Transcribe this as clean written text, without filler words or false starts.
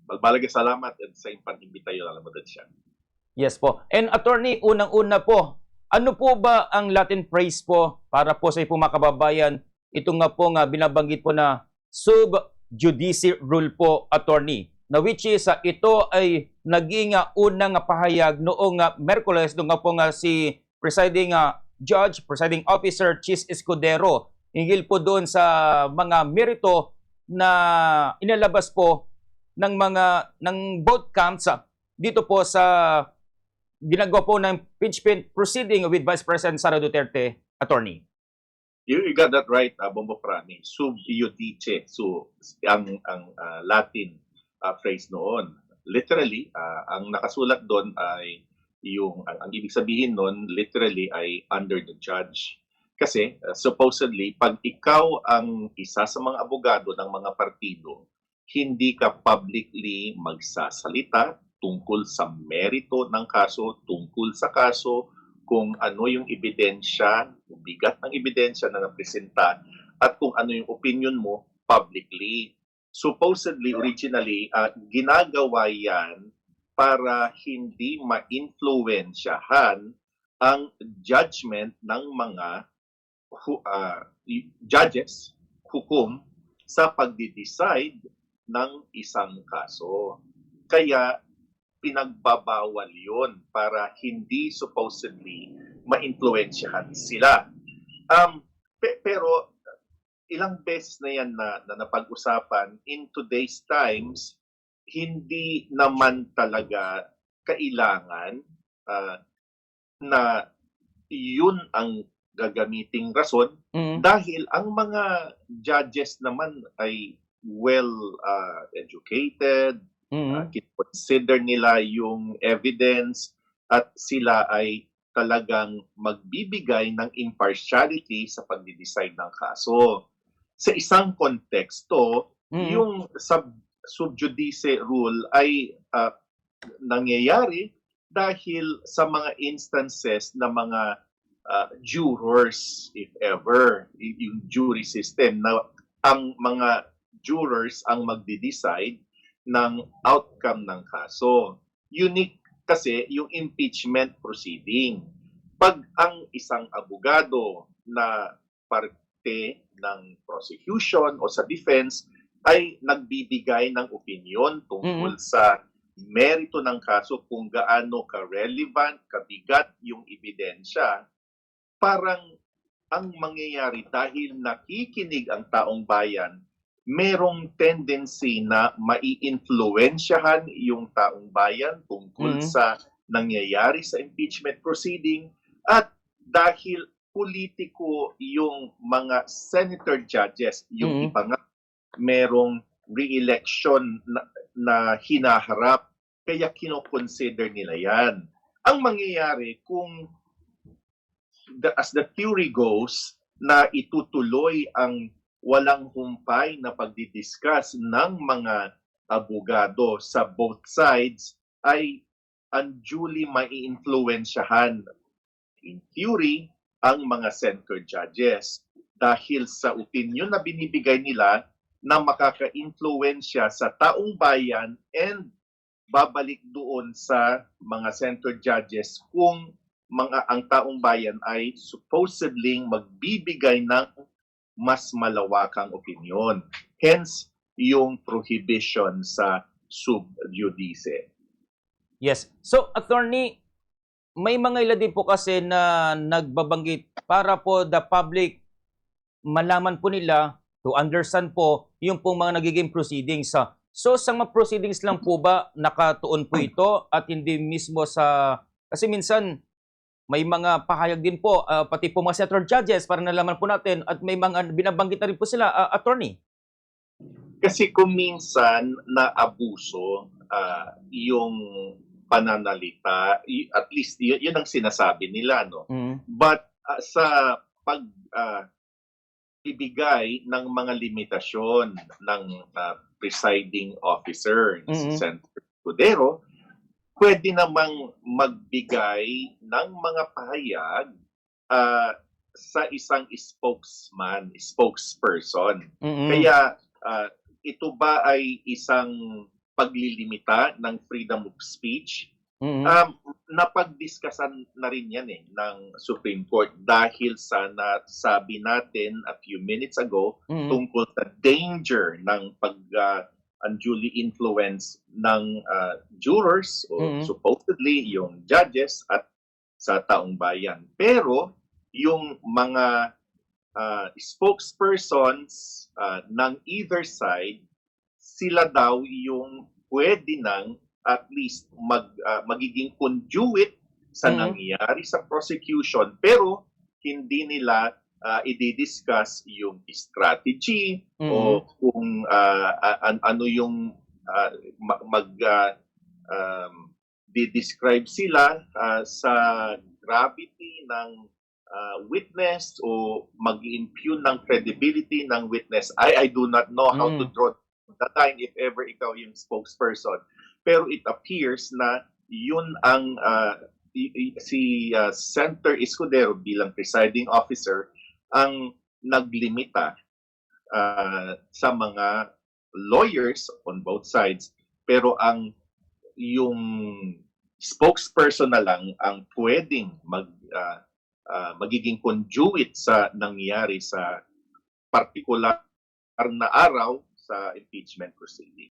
Magmalaga salamat at sa iyong pag-imbitayo alam mo siya. Yes po. And attorney, unang-una po, ano po ba ang Latin phrase po para po sa po mga kababayan? Ito nga po nga binabanggit po na sub judice rule po, attorney. Na which is ito ay naging unang pahayag noong Merkules, doon nga po nga si presiding judge, presiding officer, Chis Escudero, hinggil po doon sa mga merito na inalabas po ng both camps dito po sa ginagawa po ng impeachment proceeding with Vice President Sara Duterte, attorney. You got that right, Bombo Frani. Sub iudice. So, ang Latin phrase noon. Literally, ang nakasulat doon ay ang ibig sabihin noon, literally ay under the judge. Kasi supposedly, pag ikaw ang isa sa mga abogado ng mga partido, hindi ka publicly magsasalita tungkol sa merito ng kaso, tungkol sa kaso, kung ano yung ebidensya, bigat ng ebidensya na napresenta, at kung ano yung opinion mo publicly. Supposedly, originally, ginagawa yan para hindi ma-influensyahan ang judgment ng mga judges, hukom, sa pagdi-decide ng isang kaso. Kaya pinagbabawal yon para hindi supposedly ma-influensyahan sila. Pero ilang beses na yan na napag-usapan in today's times, hindi naman talaga kailangan na yun ang gagamiting rason dahil ang mga judges naman ay well educated, consider nila yung evidence at sila ay talagang magbibigay ng impartiality sa pagdi-decide ng kaso. Sa isang konteksto, yung sub judice rule ay nangyayari dahil sa mga instances na mga jurors, if ever, yung jury system, na ang mga jurors ang magdi-decide ng outcome ng kaso. Unique kasi yung impeachment proceeding. Pag ang isang abogado na parte ng prosecution o sa defense ay nagbibigay ng opinion tungkol sa merito ng kaso, kung gaano ka-relevant, kabigat yung ebidensya, parang ang mangyayari dahil nakikinig ang taong bayan, merong tendency na mai-influensyahan yung taong bayan tungkol sa nangyayari sa impeachment proceeding, at dahil politiko yung mga senator judges, yung iba nga merong re-election na hinaharap, kaya kinoconsider nila yan. Ang mangyayari kung as the theory goes na itutuloy ang walang humpay na pagdidiscuss ng mga abogado sa both sides, ay unduly mai-influensyahan in theory ang mga senator judges dahil sa opinion na binibigay nila na makaka-influensya sa taong bayan and babalik doon sa mga senator judges kung ang taong bayan ay supposedly magbibigay ng mas malawakang opinion. Hence, yung prohibition sa sub judice. Yes. So, attorney, may mga ilan din po kasi na nagbabanggit para po the public malaman po nila, to understand po, yung pong mga nagiging proceedings. So, sa mga proceedings lang po ba nakatuon po ito at hindi mismo sa... Kasi minsan, may mga pahayag din po, pati po mga senator judges, para nalaman po natin, at may mga binabanggit na rin po sila, attorney. Kasi kung minsan na abuso yung pananalita, at least yun ang sinasabi nila, no? But sa pag ibigay ng mga limitasyon ng presiding officer, si Senator Escudero, pwede namang magbigay ng mga pahayag sa isang spokesperson. Kaya ito ba ay isang paglilimita ng freedom of speech. Mhm. Napagdiskasan na rin yan ng Supreme Court dahil sa nasabi natin a few minutes ago Mhm. tungkol sa danger ng unduly influence ng jurors o Mhm. supposedly yung judges at sa taong bayan. Pero yung mga spokespersons ng either side, sila daw yung pwede nang at least magiging conduit sa Mhm. nangyari sa prosecution, pero hindi nila i-discuss yung strategy Mhm. o kung ano yung mag di-describe sila sa gravity ng witness o mag-impugn ng credibility ng witness. I do not know how to Mhm. draw the line if ever ikaw yung spokesperson. Pero it appears na yun ang si Senator Escudero bilang presiding officer ang naglimita sa mga lawyers on both sides, pero yung spokesperson na lang ang pwedeng magiging conduit sa nangyari sa particular na araw sa impeachment proceeding.